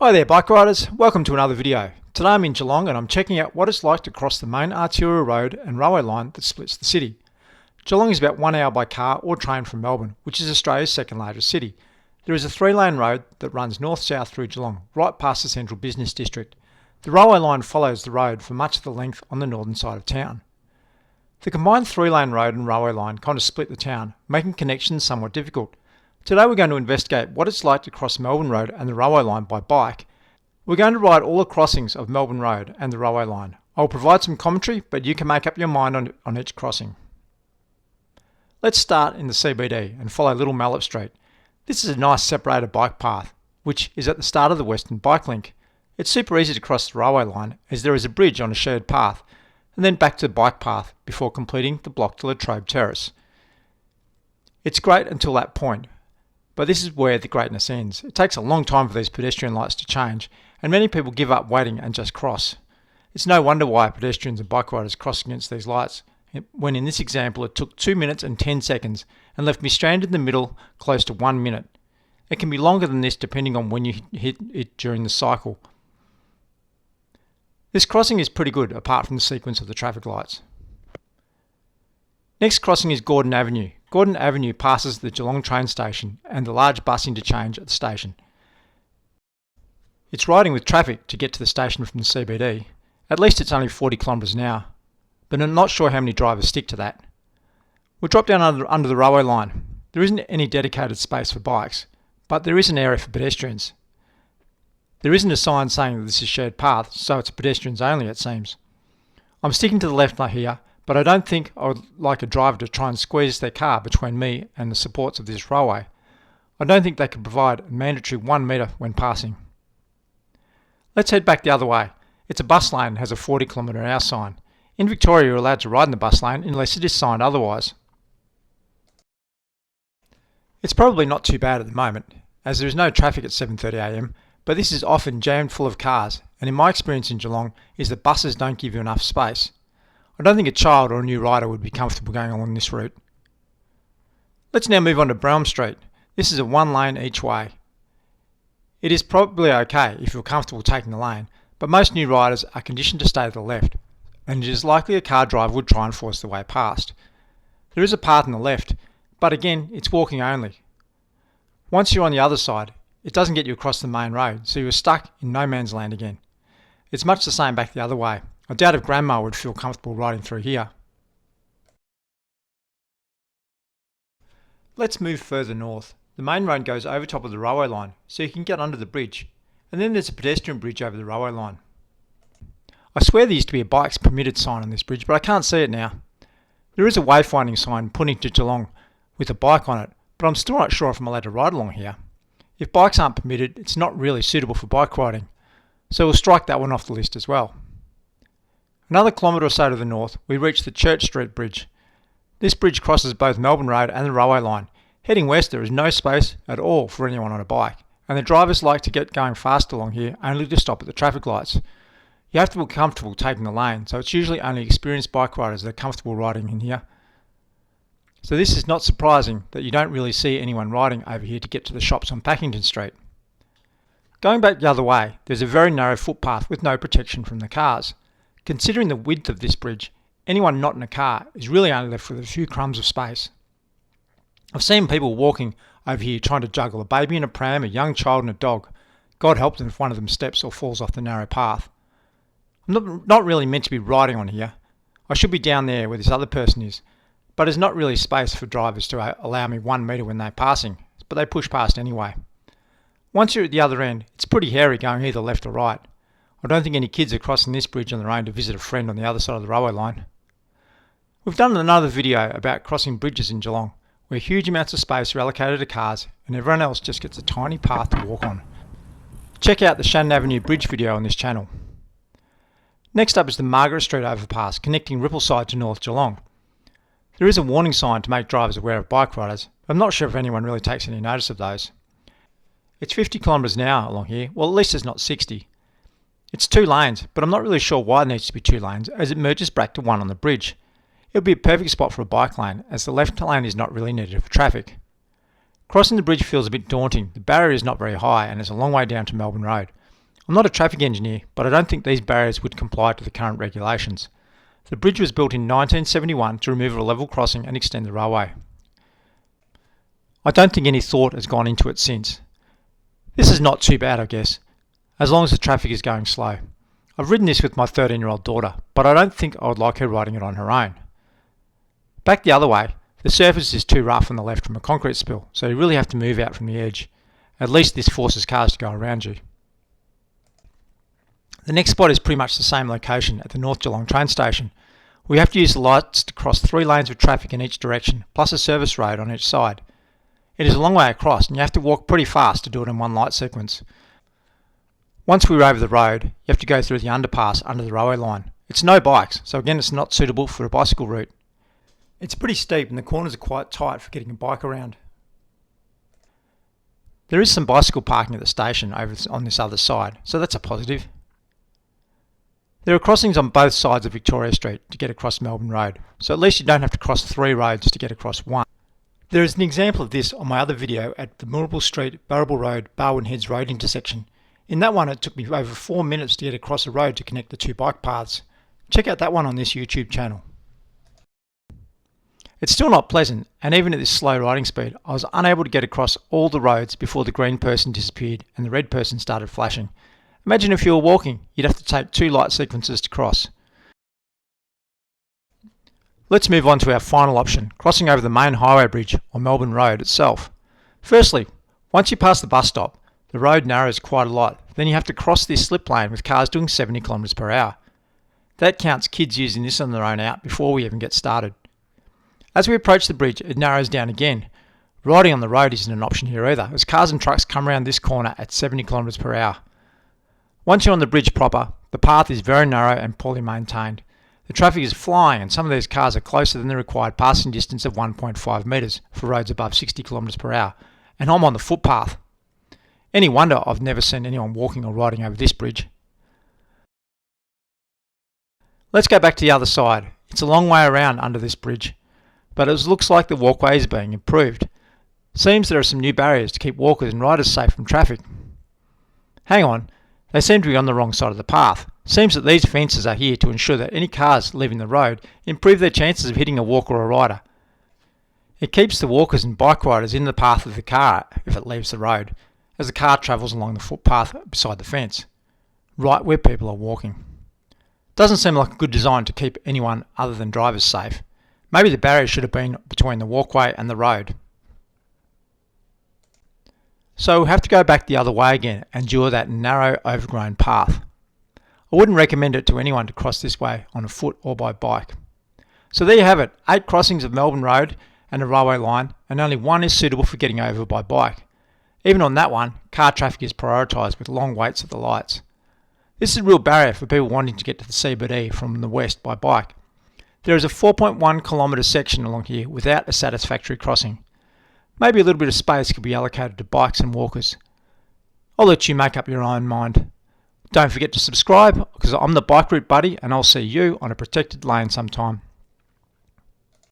Hi there bike riders, welcome to another video. Today I'm in Geelong and I'm checking out what it's like to cross the main arterial road and railway line that splits the city. Geelong is about 1 hour by car or train from Melbourne, which is Australia's second largest city. There is a 3-lane road that runs north-south through Geelong, right past the central business district. The railway line follows the road for much of the length on the northern side of town. The combined 3-lane road and railway line kind of split the town, making connections somewhat difficult. Today we're going to investigate what it's like to cross Melbourne Road and the railway line by bike. We're going to ride all the crossings of Melbourne Road and the railway line. I'll provide some commentary, but you can make up your mind on each crossing. Let's start in the CBD and follow Little Mallet Street. This is a nice separated bike path, which is at the start of the Western Bike Link. It's super easy to cross the railway line as there is a bridge on a shared path, and then back to the bike path before completing the block to Latrobe Terrace. It's great until that point. But this is where the greatness ends. It takes a long time for these pedestrian lights to change, and many people give up waiting and just cross. It's no wonder why pedestrians and bike riders cross against these lights, when in this example it took 2 minutes and 10 seconds and left me stranded in the middle close to 1 minute. It can be longer than this depending on when you hit it during the cycle. This crossing is pretty good apart from the sequence of the traffic lights. Next crossing is Gordon Avenue. Gordon Avenue passes the Geelong train station and the large bus interchange at the station. It's riding with traffic to get to the station from the CBD. At least it's only 40 kilometres an hour, but I'm not sure how many drivers stick to that. We'll drop down under the railway line. There isn't any dedicated space for bikes, but there is an area for pedestrians. There isn't a sign saying that this is shared path, so it's pedestrians only it seems. I'm sticking to the left here, but I don't think I would like a driver to try and squeeze their car between me and the supports of this railway. I don't think they can provide a mandatory 1 metre when passing. Let's head back the other way. It's a bus lane and has a 40 km/h sign. In Victoria you're allowed to ride in the bus lane unless it is signed otherwise. It's probably not too bad at the moment, as there is no traffic at 7:30 am, but this is often jammed full of cars, and in my experience in Geelong is that buses don't give you enough space. I don't think a child or a new rider would be comfortable going along this route. Let's now move on to Brougham Street. This is a 1 lane each way. It is probably okay if you're comfortable taking the lane, but most new riders are conditioned to stay to the left, and it is likely a car driver would try and force the way past. There is a path on the left, but again it's walking only. Once you're on the other side, it doesn't get you across the main road, so you're stuck in no man's land again. It's much the same back the other way. I doubt if Grandma would feel comfortable riding through here. Let's move further north. The main road goes over top of the railway line, so you can get under the bridge, and then there's a pedestrian bridge over the railway line. I swear there used to be a bikes permitted sign on this bridge, but I can't see it now. There is a wayfinding sign pointing to Geelong with a bike on it, but I'm still not sure if I'm allowed to ride along here. If bikes aren't permitted, it's not really suitable for bike riding, so we'll strike that one off the list as well. Another kilometre or so to the north, we reach the Church Street Bridge. This bridge crosses both Melbourne Road and the railway line. Heading west there is no space at all for anyone on a bike, and the drivers like to get going fast along here only to stop at the traffic lights. You have to be comfortable taking the lane, so it's usually only experienced bike riders that are comfortable riding in here. So this is not surprising that you don't really see anyone riding over here to get to the shops on Packington Street. Going back the other way, there's a very narrow footpath with no protection from the cars. Considering the width of this bridge, anyone not in a car is really only left with a few crumbs of space. I've seen people walking over here trying to juggle a baby in a pram, a young child and a dog. God help them if one of them steps or falls off the narrow path. I'm not really meant to be riding on here. I should be down there where this other person is, but there's not really space for drivers to allow me 1 metre when they're passing, but they push past anyway. Once you're at the other end, it's pretty hairy going either left or right. I don't think any kids are crossing this bridge on their own to visit a friend on the other side of the railway line. We've done another video about crossing bridges in Geelong, where huge amounts of space are allocated to cars and everyone else just gets a tiny path to walk on. Check out the Shannon Avenue Bridge video on this channel. Next up is the Margaret Street overpass connecting Rippleside to North Geelong. There is a warning sign to make drivers aware of bike riders, but I'm not sure if anyone really takes any notice of those. It's 50 kilometres an hour along here, well at least it's not 60. It's 2 lanes, but I'm not really sure why it needs to be 2 lanes as it merges back to one on the bridge. It would be a perfect spot for a bike lane as the left lane is not really needed for traffic. Crossing the bridge feels a bit daunting. The barrier is not very high and it's a long way down to Melbourne Road. I'm not a traffic engineer, but I don't think these barriers would comply to the current regulations. The bridge was built in 1971 to remove a level crossing and extend the railway. I don't think any thought has gone into it since. This is not too bad, I guess, as long as the traffic is going slow. I've ridden this with my 13-year-old daughter, but I don't think I would like her riding it on her own. Back the other way, the surface is too rough on the left from a concrete spill, so you really have to move out from the edge. At least this forces cars to go around you. The next spot is pretty much the same location at the North Geelong train station. We have to use the lights to cross 3 lanes of traffic in each direction, plus a service road on each side. It is a long way across and you have to walk pretty fast to do it in one light sequence. Once we're over the road, you have to go through the underpass under the railway line. It's no bikes, so again it's not suitable for a bicycle route. It's pretty steep and the corners are quite tight for getting a bike around. There is some bicycle parking at the station over on this other side, so that's a positive. There are crossings on both sides of Victoria Street to get across Melbourne Road, so at least you don't have to cross 3 roads to get across one. There is an example of this on my other video at the Moorabool Street, Burrable Road, Barwon Heads Road intersection. In that one it took me over 4 minutes to get across a road to connect the 2 bike paths. Check out that one on this YouTube channel. It's still not pleasant, and even at this slow riding speed, I was unable to get across all the roads before the green person disappeared and the red person started flashing. Imagine if you were walking, you'd have to take 2 light sequences to cross. Let's move on to our final option, crossing over the main highway bridge on Melbourne Road itself. Firstly, once you pass the bus stop, the road narrows quite a lot. Then you have to cross this slip lane with cars doing 70 km per hour. That counts kids using this on their own out before we even get started. As we approach the bridge, it narrows down again. Riding on the road isn't an option here either, as cars and trucks come around this corner at 70 km per hour. Once you're on the bridge proper, the path is very narrow and poorly maintained. The traffic is flying and some of these cars are closer than the required passing distance of 1.5 metres for roads above 60 km per hour, and I'm on the footpath. Any wonder I've never seen anyone walking or riding over this bridge. Let's go back to the other side. It's a long way around under this bridge, but it looks like the walkway is being improved. Seems there are some new barriers to keep walkers and riders safe from traffic. Hang on, they seem to be on the wrong side of the path. Seems that these fences are here to ensure that any cars leaving the road improve their chances of hitting a walker or a rider. It keeps the walkers and bike riders in the path of the car if it leaves the road, as the car travels along the footpath beside the fence, right where people are walking. Doesn't seem like a good design to keep anyone other than drivers safe. Maybe the barrier should have been between the walkway and the road. So we'll have to go back the other way again and endure that narrow, overgrown path. I wouldn't recommend it to anyone to cross this way on a foot or by bike. So there you have it, 8 crossings of Melbourne Road and a railway line, and only 1 is suitable for getting over by bike. Even on that one, car traffic is prioritised with long waits at the lights. This is a real barrier for people wanting to get to the CBD from the west by bike. There is a 4.1 kilometre section along here without a satisfactory crossing. Maybe a little bit of space could be allocated to bikes and walkers. I'll let you make up your own mind. Don't forget to subscribe, because I'm the Bike Route Buddy and I'll see you on a protected lane sometime.